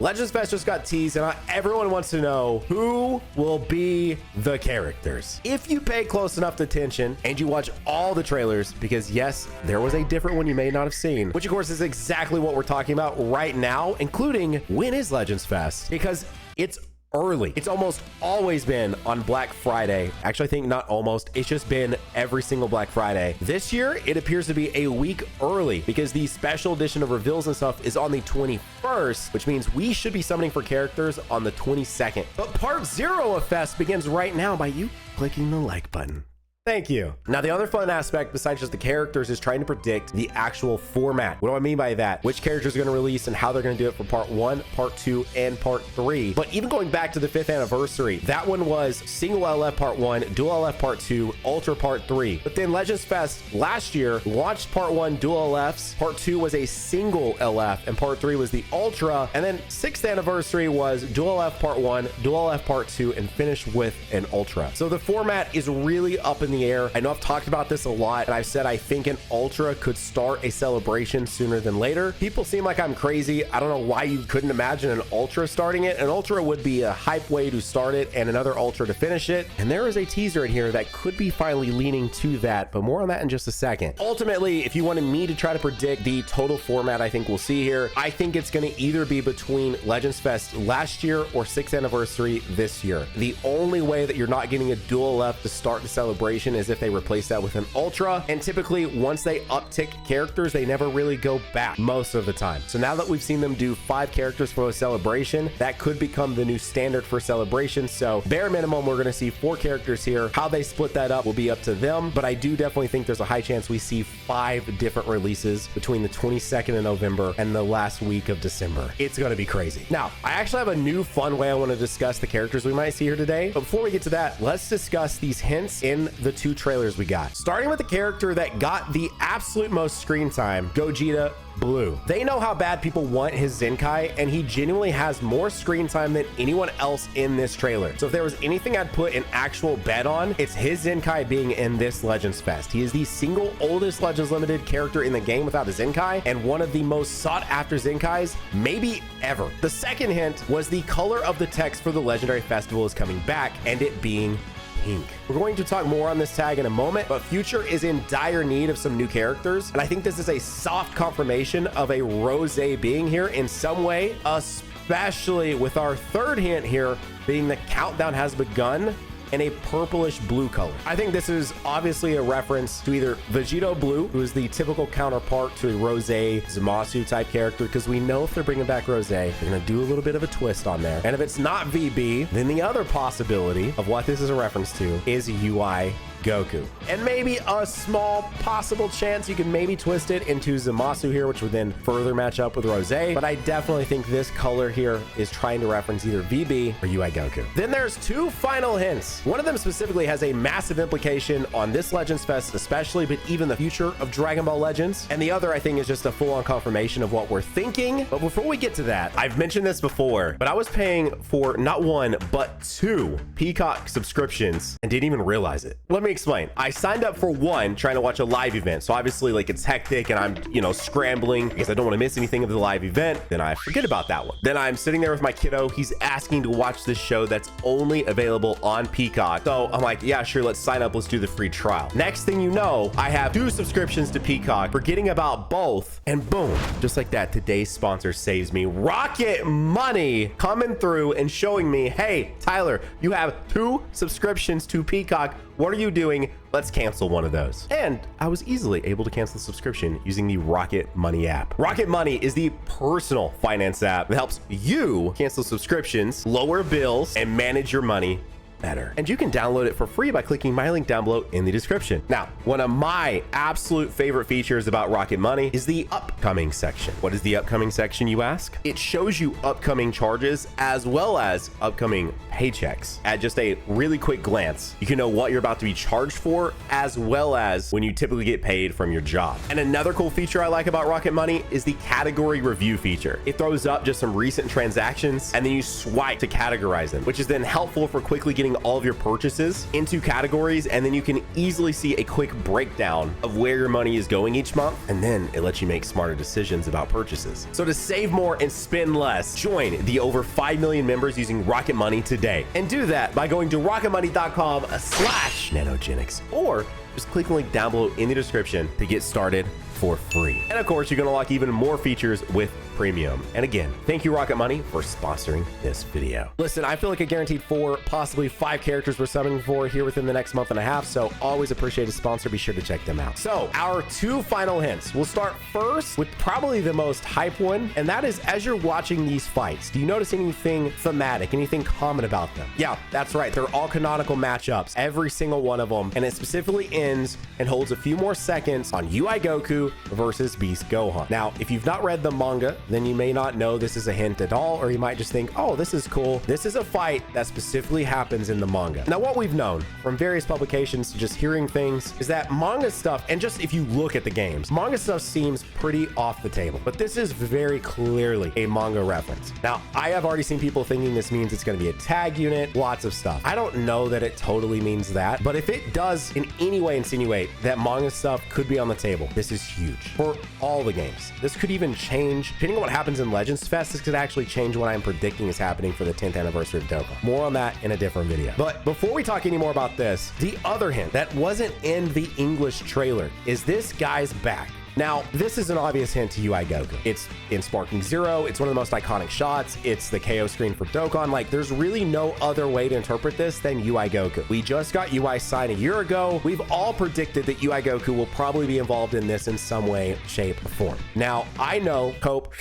Legends Fest just got teased, and everyone wants to know who will be the characters. If you pay close enough attention and you watch all the trailers, because yes, there was a different one you may not have seen, which of course is exactly what we're talking about right now, including when is Legends Fest? Because it's early. It's almost always been on Black Friday. Actually, I think not almost. It's just been every single Black Friday. This year, it appears to be a week early because the special edition of reveals and stuff is on the 21st, which means we should be summoning for characters on the 22nd. But part 0 of Fest begins right now by you clicking the like button. Thank you. Now, the other fun aspect besides just the characters is trying to predict the actual format. What do I mean by that? Which characters are going to release and how they're going to do it for part 1, part 2, and part 3. But even going back to the 5th anniversary, that one was single LF part 1, dual LF part 2, ultra part 3. But then Legends Fest last year launched part 1 dual LFs, part 2 was a single LF, and part 3 was the ultra. And then 6th anniversary was dual LF part 1, dual LF part 2, and finished with an ultra. So the format is really up in the air. I know I've talked about this a lot, and I've said I think an ultra could start a celebration sooner than later. People seem like I'm crazy. I don't know why you couldn't imagine an ultra starting it. An ultra would be a hype way to start it and another ultra to finish it. And there is a teaser in here that could be finally leaning to that, but more on that in just a second. Ultimately, if you wanted me to try to predict the total format I think we'll see here, I think it's going to either be between Legends Fest last year or 6th anniversary this year. The only way that you're not getting a dual left to start the celebration is if they replace that with an ultra, and typically once they uptick characters, they never really go back most of the time. So now that we've seen them do 5 characters for a celebration, that could become the new standard for celebration. So bare minimum, we're going to see 4 characters here. How they split that up will be up to them, but I do definitely think there's a high chance we see 5 different releases between the 22nd of November and the last week of December. It's going to be crazy. Now, I actually have a new fun way I want to discuss the characters we might see here today, but before we get to that, let's discuss these hints in the 2 trailers we got. Starting with the character that got the absolute most screen time, Gogeta Blue. They know how bad people want his Zenkai, and he genuinely has more screen time than anyone else in this trailer. So if there was anything I'd put an actual bet on, it's his Zenkai being in this Legends Fest. He is the single oldest Legends Limited character in the game without a Zenkai, and one of the most sought after Zenkais maybe ever. The second hint was the color of the text for the Legendary Festival is coming back, and it being pink. We're going to talk more on this tag in a moment, but Future is in dire need of some new characters, and I think this is a soft confirmation of a Rosé being here in some way, especially with our third hint here being the countdown has begun in a purplish blue color. I think this is obviously a reference to either Vegito Blue, who is the typical counterpart to a Rosé Zamasu type character, because we know if they're bringing back Rosé, they're gonna do a little bit of a twist on there. And if it's not VB, then the other possibility of what this is a reference to is UI Goku. And maybe a small possible chance you can maybe twist it into Zamasu here, which would then further match up with Rosé. But I definitely think this color here is trying to reference either VB or UI Goku. Then there's 2 final hints. One of them specifically has a massive implication on this Legends Fest especially, but even the future of Dragon Ball Legends. And the other I think is just a full-on confirmation of what we're thinking. But before we get to that, I've mentioned this before, but I was paying for not 1, but 2 Peacock subscriptions and didn't even realize it. Let me explain. I signed up for 1 trying to watch a live event. So obviously like it's hectic and I'm, scrambling because I don't want to miss anything of the live event. Then I forget about that one. Then I'm sitting there with my kiddo. He's asking to watch this show that's only available on Peacock. So I'm like, yeah, sure. Let's sign up. Let's do the free trial. Next thing you know, I have 2 subscriptions to Peacock, forgetting about both. And boom, just like that, today's sponsor saves me. Rocket Money coming through and showing me, hey, Tyler, you have 2 subscriptions to Peacock. What are you doing? Let's cancel one of those. And I was easily able to cancel the subscription using the Rocket Money app. Rocket Money is the personal finance app that helps you cancel subscriptions, lower bills, and manage your money better. And you can download it for free by clicking my link down below in the description. Now, one of my absolute favorite features about Rocket Money is the upcoming section. What is the upcoming section, you ask? It shows you upcoming charges as well as upcoming paychecks. At just a really quick glance, you can know what you're about to be charged for as well as when you typically get paid from your job. And another cool feature I like about Rocket Money is the category review feature. It throws up just some recent transactions and then you swipe to categorize them, which is then helpful for quickly getting separating all of your purchases into categories, and then you can easily see a quick breakdown of where your money is going each month, and then it lets you make smarter decisions about purchases. So to save more and spend less, join the over 5 million members using Rocket Money today, and do that by going to rocketmoney.com/Nanogenix, or just click the link down below in the description to get started for free. And of course, you can unlock even more features with Premium. And again, thank you, Rocket Money, for sponsoring this video. Listen, I feel like a guaranteed 4, possibly 5 characters we're summoning for here within the next month and a half, so always appreciate a sponsor. Be sure to check them out. So our 2 final hints. We'll start first with probably the most hype one, and that is as you're watching these fights, do you notice anything thematic, anything common about them? Yeah, that's right. They're all canonical matchups, every single one of them, and it specifically ends and holds a few more seconds on UI Goku versus Beast Gohan. Now, if you've not read the manga, then you may not know this is a hint at all, or you might just think, oh, this is cool. This is a fight that specifically happens in the manga. Now, what we've known from various publications to just hearing things is that manga stuff, and just if you look at the games, manga stuff seems pretty off the table, but this is very clearly a manga reference. Now, I have already seen people thinking this means it's going to be a tag unit, lots of stuff. I don't know that it totally means that, but if it does in any way insinuate that manga stuff could be on the table, this is huge for all the games. This could even change, depending on what happens in Legends Fest, this could actually change what I'm predicting is happening for the 10th anniversary of Dokkan. More on that in a different video. But before we talk any more about this, the other hint that wasn't in the English trailer is this guy's back. Now, this is an obvious hint to UI Goku. It's in Sparking Zero. It's one of the most iconic shots. It's the KO screen for Dokkan. Like, there's really no other way to interpret this than UI Goku. We just got UI Sign a year ago. We've all predicted that UI Goku will probably be involved in this in some way, shape, or form. Now, I know Cope,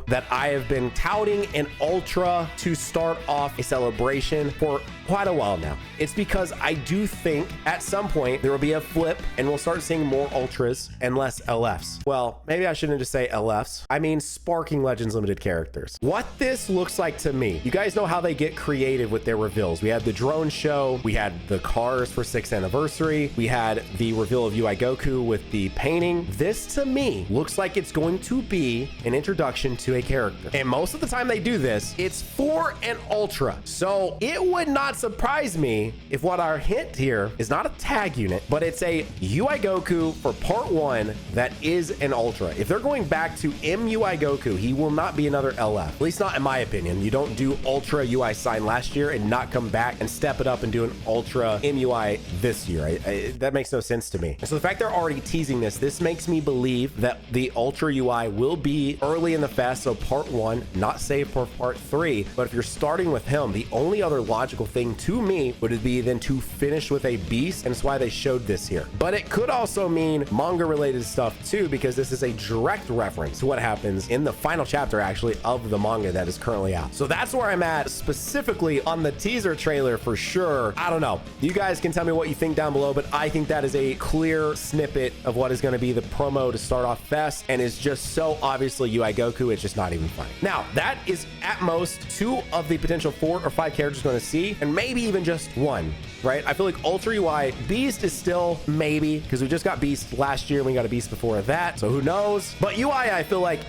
that I have been touting an Ultra to start off a celebration for quite a while now. It's because I do think at some point there will be a flip and we'll start seeing more Ultras and less LFs. Well, maybe I shouldn't just say LFs. I mean Sparking Legends Limited characters. What this looks like to me, you guys know how they get creative with their reveals. We had the drone show, we had the cars for 6th anniversary, we had the reveal of UI Goku with the painting. This to me looks like it's going to be an introduction to a character, and most of the time they do this, it's for an Ultra. So it would not surprise me if what our hint here is not a tag unit, but it's a UI Goku for part 1 that is an Ultra. If they're going back to MUI Goku, he will not be another LF, at least not in my opinion. You don't do Ultra UI Sign last year and not come back and step it up and do an Ultra MUI this year. That makes no sense to me. And so the fact they're already teasing this makes me believe that the Ultra UI will be early in the fest, so part 1, not saved for part 3. But if you're starting with him, the only other logical thing to me would be then to finish with a Beast, and it's why they showed this here. But it could also mean manga related stuff too, because this is a direct reference to what happens in the final chapter actually of the manga that is currently out. So that's where I'm at specifically on the teaser trailer for sure. I don't know, you guys can tell me what you think down below, but I think that is a clear snippet of what is going to be the promo to start off Fest, and is just so obviously UI Goku, it's just not even funny. Now, that is at most 2 of the potential 4 or 5 characters we're going to see, and maybe even just 1, right? I feel like Ultra UI, Beast is still maybe, because we just got Beast last year, and we got a Beast before that, so who knows? But UI, I feel like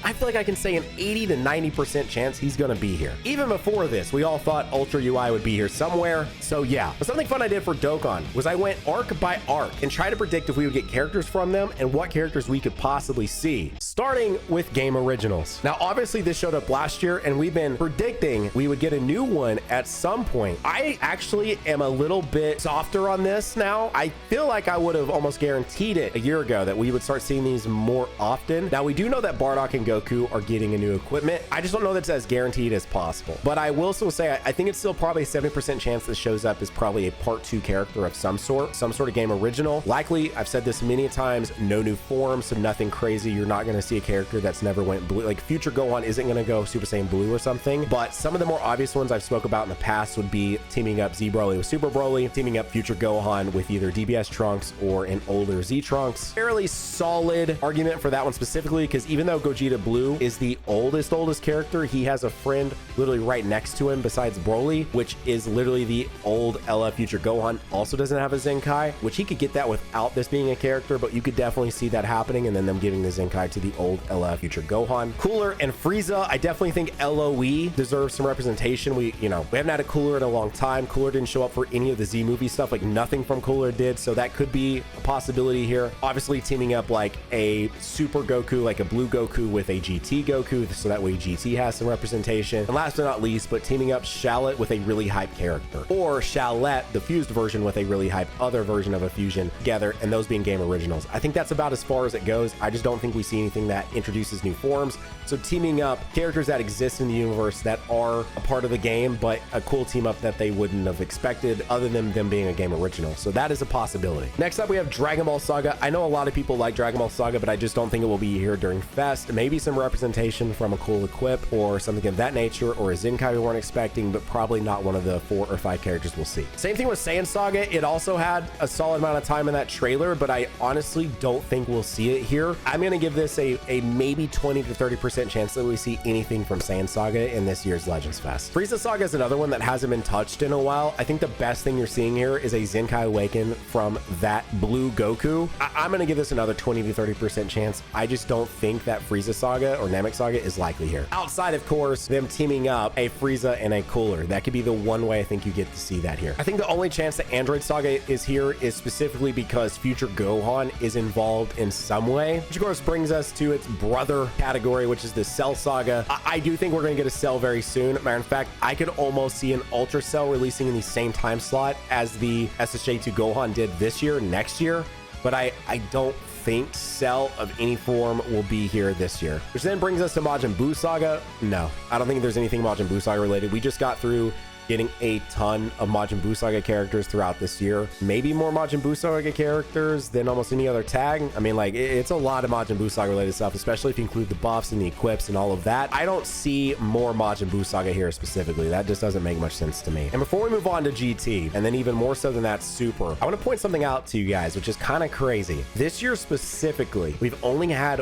I can say an 80 to 90% chance he's going to be here. Even before this, we all thought Ultra UI would be here somewhere. So yeah, but something fun I did for Dokkan was I went arc by arc and tried to predict if we would get characters from them and what characters we could possibly see, starting with game originals. Now, obviously this showed up last year and we've been predicting we would get a new one at some point. I actually am a little bit softer on this now. I feel like I would have almost guaranteed it a year ago that we would start seeing these more often. Now, we do know that Bardock and Goku are getting a new equipment. I just don't know that's as guaranteed as possible. But I will still say, I think it's still probably a 70% chance that shows up as probably a part 2 character of some sort of game original. Likely, I've said this many times, no new form, so nothing crazy. You're not going to see a character that's never went blue. Like Future Gohan isn't going to go Super Saiyan Blue or something, but some of the more obvious ones I've spoke about in the past would be teaming up Z Broly with Super Broly, teaming up Future Gohan with either DBS Trunks or an older Z Trunks. Fairly solid argument for that one specifically, because even though Gogeta Blue is the oldest character, he has a friend literally right next to him besides Broly, which is literally the old LF Future Gohan. Also doesn't have a Zenkai, which he could get that without this being a character, but you could definitely see that happening, and then them giving the Zenkai to the old LF Future Gohan. Cooler and Frieza, I definitely think LOE deserves some representation. We haven't had a Cooler in a long time. Cooler didn't show up for any of the Z movie stuff, like nothing from Cooler did, so that could be a possibility here. Obviously teaming up like a Super Goku, like a Blue Goku with a GT Goku, so that way GT has some representation. And last but not least, but teaming up Shallot with a really hype character, or Shallot, the fused version with a really hype other version of a fusion together, and those being game originals. I think that's about as far as it goes. I just don't think we see anything that introduces new forms. So teaming up characters that exist in the universe that are a part of the game, but a cool team up that they wouldn't have expected other than them being a game original. So that is a possibility. Next up, we have Dragon Ball Saga. I know a lot of people like Dragon Ball Saga, but I just don't think it will be here during Fest. Maybe some representation from a cool equip or something of that nature, or a Zenkai we weren't expecting, but probably not one of the 4 or 5 characters we'll see. Same thing with Saiyan Saga. It also had a solid amount of time in that trailer, but I honestly don't think we'll see it here. I'm going to give this a maybe 20 to 30% chance that we see anything from Saiyan Saga in this year's Legends Fest. Frieza Saga is another one that hasn't been touched in a while. I think the best thing you're seeing here is a Zenkai Awaken from that Blue Goku. I'm going to give this another 20 to 30% chance. I just don't think that Frieza Saga or Namek Saga is likely here. Outside, of course, them teaming up a Frieza and a Cooler. That could be the one way I think you get to see that here. I think the only chance that Android Saga is here is specifically because Future Gohan is involved in some way, which of course brings us to its brother category, which is the Cell Saga. I do think we're going to get a Cell very soon. Matter of fact, I could almost see an Ultra Cell releasing in the same time slot as the SSJ2 Gohan did this year, next year, but I don't think Cell of any form will be here this year. Which then brings us to Majin Buu Saga. No, I don't think there's anything Majin Buu Saga related. We just got through getting a ton of Majin Buu Saga characters throughout this year. Maybe more Majin Buu Saga characters than almost any other tag. I mean, like, it's a lot of Majin Buu Saga related stuff, especially if you include the buffs and the equips and all of that. I don't see more Majin Buu Saga here specifically. That just doesn't make much sense to me. And before we move on to GT, and then even more so than that, Super, I want to point something out to you guys, which is kind of crazy. This year specifically, we've only had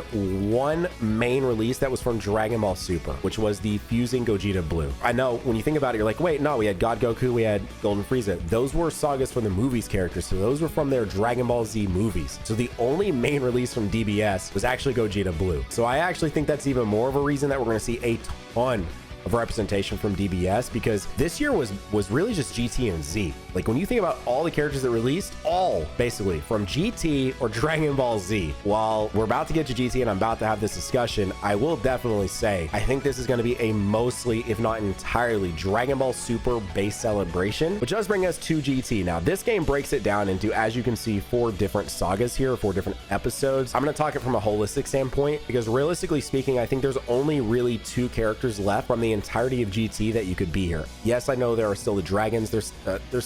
one main release that was from Dragon Ball Super, which was the Fusing Gogeta Blue. I know when you think about it, you're like, wait, no, we had God Goku, we had Golden Frieza. Those were sagas from the movies characters, so those were from their Dragon Ball Z movies. So the only main release from DBS was actually Gogeta Blue. So I actually think that's even more of a reason that we're going to see a ton of representation from DBS, because this year was really just GT and Z. Like, when you think about all the characters that released, all basically from GT or Dragon Ball Z. While we're about to get to GT and I'm about to have this discussion, I will definitely say I think this is going to be a mostly, if not entirely, Dragon Ball Super base celebration, which does bring us to GT. Now, this game breaks it down into, as you can see, 4 different sagas here, 4 different episodes. I'm going to talk it from a holistic standpoint, because realistically speaking, I think there's only really 2 characters left from the entirety of GT that you could be here. Yes, I know there are still the dragons. There's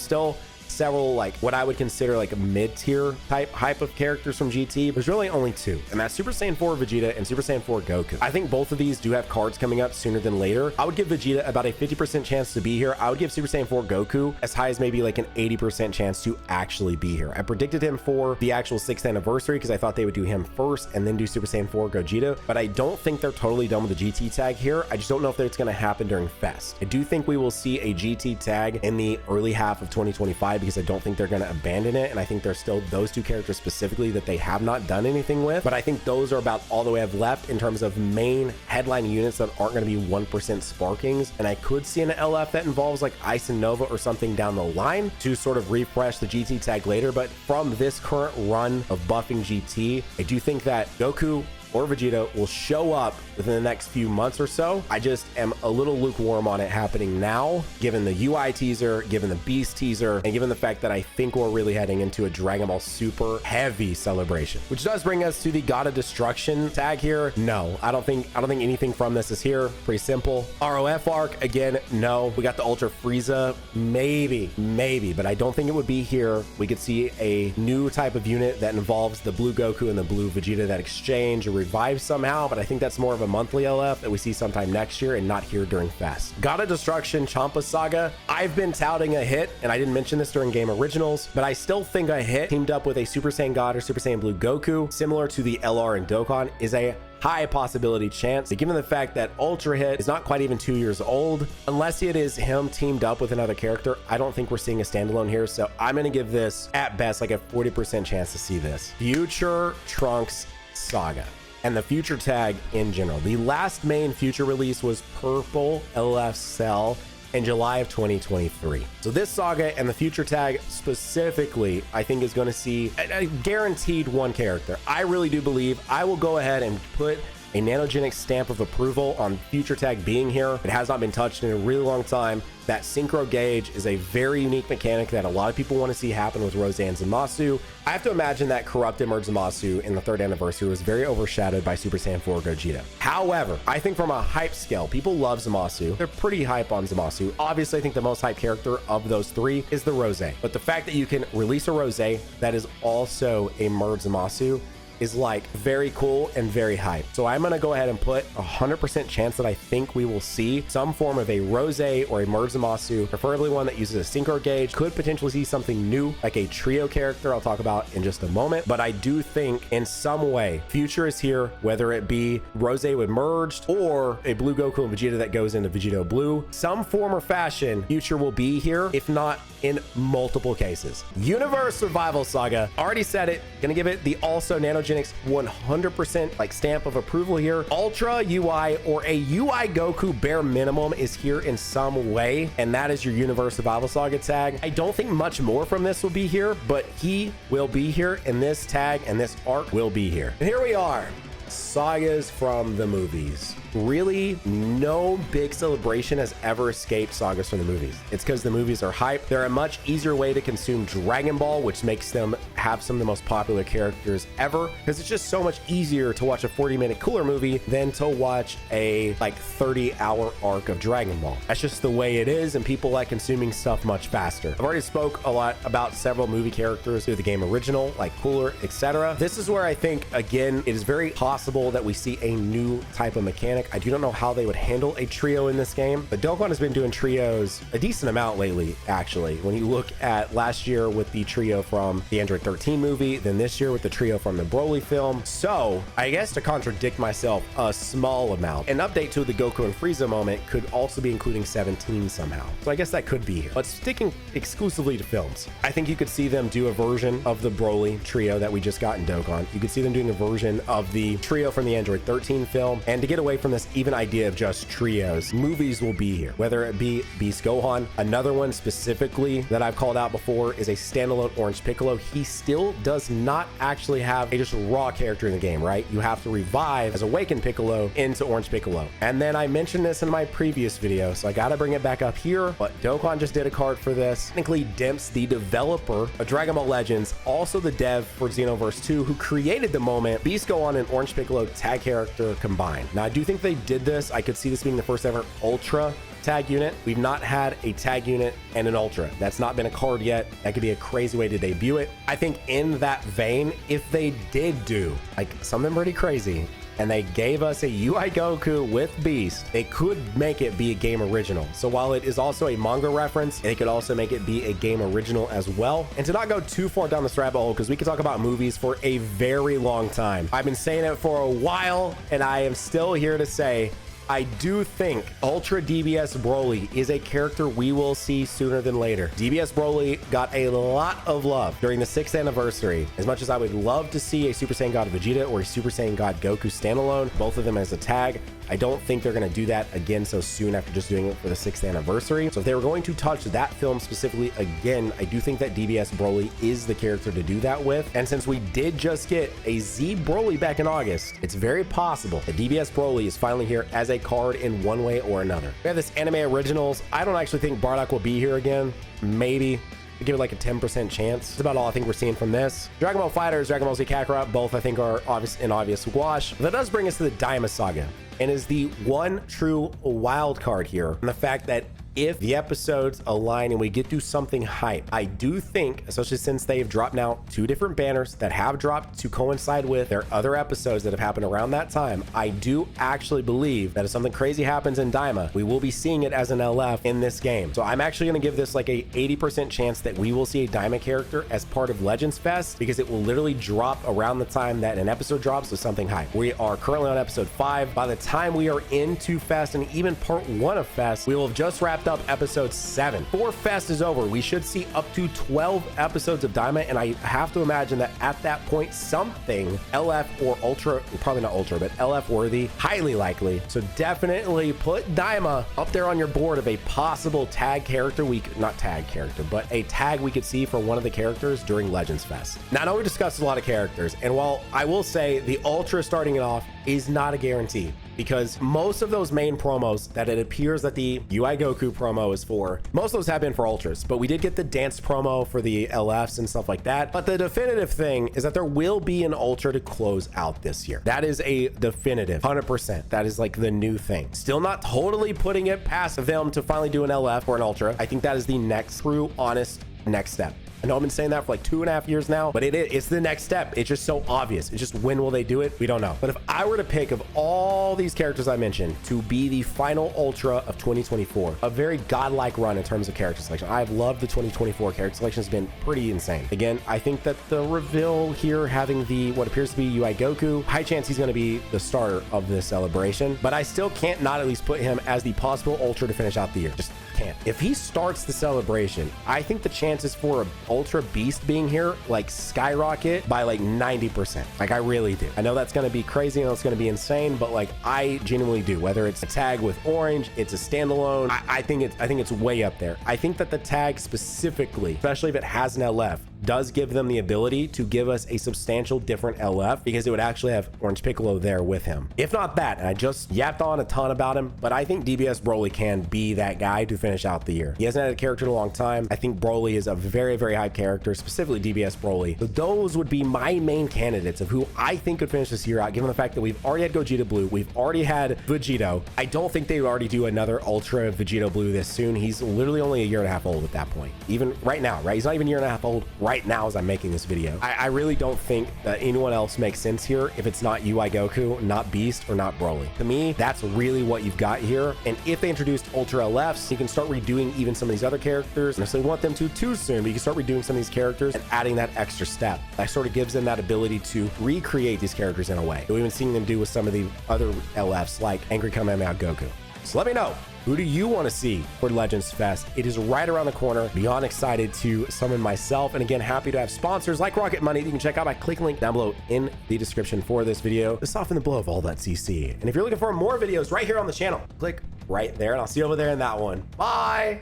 still several, like, what I would consider like a mid-tier hype of characters from GT. There's really only 2, and that's Super Saiyan 4 Vegeta and Super Saiyan 4 Goku. I think both of these do have cards coming up sooner than later. I would give Vegeta about a 50% chance to be here. I would give Super Saiyan 4 Goku as high as maybe like an 80% chance to actually be here. I predicted him for the actual 6th anniversary because I thought they would do him first and then do Super Saiyan 4 Gogeta, but I don't think they're totally done with the GT tag here. I just don't know if it's going to happen during Fest. I do think we will see a GT tag in the early half of 2025, because I don't think they're going to abandon it, and I think there's still those 2 characters specifically that they have not done anything with, but I think those are about all the way I've left in terms of main headline units that aren't going to be 1% Sparkings, and I could see an LF that involves like Ice and Nova or something down the line to sort of refresh the GT tag later. But from this current run of buffing GT, I do think that Goku or Vegeta will show up within the next few months or so. I just am a little lukewarm on it happening now, given the UI teaser, given the Beast teaser, and given the fact that I think we're really heading into a Dragon Ball Super heavy celebration. Which does bring us to the God of Destruction tag here. No, I don't think anything from this is here. Pretty simple. ROF arc, again, no. We got the Ultra Frieza, maybe, but I don't think it would be here. We could see a new type of unit that involves the Blue Goku and the Blue Vegeta that exchange, or revived somehow, but I think that's more of a monthly LF that we see sometime next year and not here during Fest. God of Destruction Champa Saga, I've been touting a hit, and I didn't mention this during Game Originals, but I still think a hit teamed up with a Super Saiyan God or Super Saiyan Blue Goku, similar to the LR and Dokkan, is a high possibility chance. But given the fact that Ultra Hit is not quite even 2 years old, unless it is him teamed up with another character, I don't think we're seeing a standalone here. So I'm going to give this at best like a 40% chance to see this. Future Trunks Saga and the Future tag in general. The last main Future release was Purple LF Cell in July of 2023. So this saga and the Future tag specifically, I think is going to see a guaranteed one character. I really do believe I will go ahead and put a Nanogenix stamp of approval on Future tag being here. It has not been touched in a really long time. That synchro gauge is a very unique mechanic that a lot of people want to see happen with Rose and Zamasu. I have to imagine that corrupted merged Zamasu in the 3rd anniversary was very overshadowed by Super Saiyan 4 Gogeta. However, I think from a hype scale, people love Zamasu. They're pretty hype on Zamasu. Obviously, I think the most hype character of those 3 is the Rose. But the fact that you can release a Rose that is also a merged Zamasu is like very cool and very hype. So I'm going to go ahead and put 100% chance that I think we will see some form of a Rose or a merged Zamasu, preferably one that uses a synchro gauge. Could potentially see something new, like a trio character I'll talk about in just a moment. But I do think in some way Future is here, whether it be Rose with merged or a Blue Goku and Vegeta that goes into Vegito Blue. Some form or fashion, Future will be here, if not in multiple cases. Universe Survival Saga, already said it, gonna give it the also Nanogenix 100% like stamp of approval here. Ultra UI or a UI Goku bare minimum is here in some way, and that is your Universe Survival Saga tag. I don't think much more from this will be here, but he will be here, and this tag and this arc will be here. And here we are. Sagas from the movies. Really, no big celebration has ever escaped sagas from the movies. It's because the movies are hype. They're a much easier way to consume Dragon Ball, which makes them have some of the most popular characters ever, because it's just so much easier to watch a 40-minute cooler movie than to watch a like 30-hour arc of Dragon Ball. That's just the way it is, and people like consuming stuff much faster. I've already spoke a lot about several movie characters through the game original, like Cooler, etc. This is where I think, again, it is very possible that we see a new type of mechanic. I do not know how they would handle a trio in this game, but Dokkan has been doing trios a decent amount lately, actually. When you look at last year with the trio from the Android 13 movie, then this year with the trio from the Broly film. So I guess to contradict myself a small amount, an update to the Goku and Frieza moment could also be including 17 somehow. So I guess that could be here. But sticking exclusively to films, I think you could see them do a version of the Broly trio that we just got in Dokkan. You could see them doing a version of the trio from the Android 13 film. And to get away from this even idea of just trios, movies will be here, whether it be Beast Gohan. Another one specifically that I've called out before is a standalone Orange Piccolo. He still does not actually have a just raw character in the game, right? You have to revive as Awakened Piccolo into Orange Piccolo. And then I mentioned this in my previous video, so I gotta bring it back up here, but Dokkan just did a card for this. Technically, Dimps, the developer of Dragon Ball Legends, also the dev for Xenoverse 2, who created the moment Beast Gohan and Orange Piccolo tag character combined. Now, I do think they did this. I could see this being the first ever Ultra tag unit. We've not had a tag unit and an Ultra. That's not been a card yet. That could be a crazy way to debut it. I think in that vein, if they did do like something pretty crazy and they gave us a UI Goku with Beast, they could make it be a game original. So while it is also a manga reference, they could also make it be a game original as well. And to not go too far down this rabbit hole, because we could talk about movies for a very long time. I've been saying it for a while, and I am still here to say, I do think Ultra DBS Broly is a character we will see sooner than later. DBS Broly got a lot of love during the 6th anniversary. As much as I would love to see a Super Saiyan God Vegeta or a Super Saiyan God Goku standalone, both of them as a tag, I don't think they're going to do that again so soon after just doing it for the 6th anniversary. So if they were going to touch that film specifically again, I do think that DBS Broly is the character to do that with. And since we did just get a Z Broly back in August, it's very possible that DBS Broly is finally here as a card in one way or another. We have this Anime Originals. I don't actually think Bardock will be here again. Maybe. Give it like a 10% chance. That's about all I think we're seeing from this. Dragon Ball FighterZ, Dragon Ball Z Kakarot, both I think are obvious wash. But that does bring us to the Daima Saga. and is the one true wild card here. And the fact that if the episodes align and we get to something hype, I do think, especially since they've dropped now 2 different banners that have dropped to coincide with their other episodes that have happened around that time, I do actually believe that if something crazy happens in Daima, we will be seeing it as an LF in this game. So I'm actually going to give this like a 80% chance that we will see a Daima character as part of Legends Fest, because it will literally drop around the time that an episode drops with something hype. We are currently on episode 5. By the time we are into Fest and even part 1 of Fest, we will have just wrapped up episode 7. Before Fest is over, we should see up to 12 episodes of Daima, and I have to imagine that at that point, something LF or Ultra, probably not Ultra, but LF worthy, highly likely. So definitely put Daima up there on your board of a possible tag character not tag character, but a tag we could see for one of the characters during Legends Fest. Now, I know we discussed a lot of characters, and while I will say the Ultra starting it off is not a guarantee, because most of those main promos that it appears that the UI Goku promo is for, most of those have been for Ultras, but we did get the dance promo for the LFs and stuff like that. But the definitive thing is that there will be an Ultra to close out this year. That is a definitive 100%. That is like the new thing. Still not totally putting it past them to finally do an LF or an Ultra. I think that is the next true, honest next step. I know I've been saying that for like 2.5 years now, but it's the next step. It's just so obvious. It's just, when will they do it? We don't know. But if I were to pick of all these characters I mentioned to be the final Ultra of 2024, a very godlike run in terms of character selection. I've loved the 2024 character selection. Has been pretty insane. Again, I think that the reveal here, having the what appears to be UI Goku, high chance he's going to be the starter of this celebration, but I still can't not at least put him as the possible Ultra to finish out the year. Just can't. If he starts the celebration, I think the chances for a Ultra Beast being here like skyrocket by like 90%. Like, I really do. I know that's going to be crazy and it's going to be insane, but like, I genuinely do. Whether it's a tag with orange, it's a standalone, I think it's way up there. I think that the tag specifically, especially if it has an LF, does give them the ability to give us a substantial different LF, because it would actually have Orange Piccolo there with him. If not that, and I just yapped on a ton about him, but I think DBS Broly can be that guy to finish out the year. He hasn't had a character in a long time. I think Broly is a very, very high character, specifically DBS Broly. So those would be my main candidates of who I think could finish this year out, given the fact that we've already had Gogeta Blue, we've already had Vegito. I don't think they would already do another Ultra Vegito Blue this soon. He's literally only a year and a half old at that point. Even right now, right? He's not even a year and a half old right now as I'm making this video. I really don't think that anyone else makes sense here if it's not UI Goku, not Beast, or not Broly. To me, that's really what you've got here. And if they introduced Ultra LFs, you can start redoing even some of these other characters. And if they want them to too soon, but you can start redoing some of these characters and adding that extra step. That sort of gives them that ability to recreate these characters in a way. We've been seeing them do with some of the other LFs like Angry Kamehameha Goku. So let me know, who do you want to see for Legends Fest? It is right around the corner. Beyond excited to summon myself. And again, happy to have sponsors like Rocket Money that you can check out by clicking the link down below in the description for this video to soften the blow of all that CC. And if you're looking for more videos right here on the channel, click right there, and I'll see you over there in that one. Bye.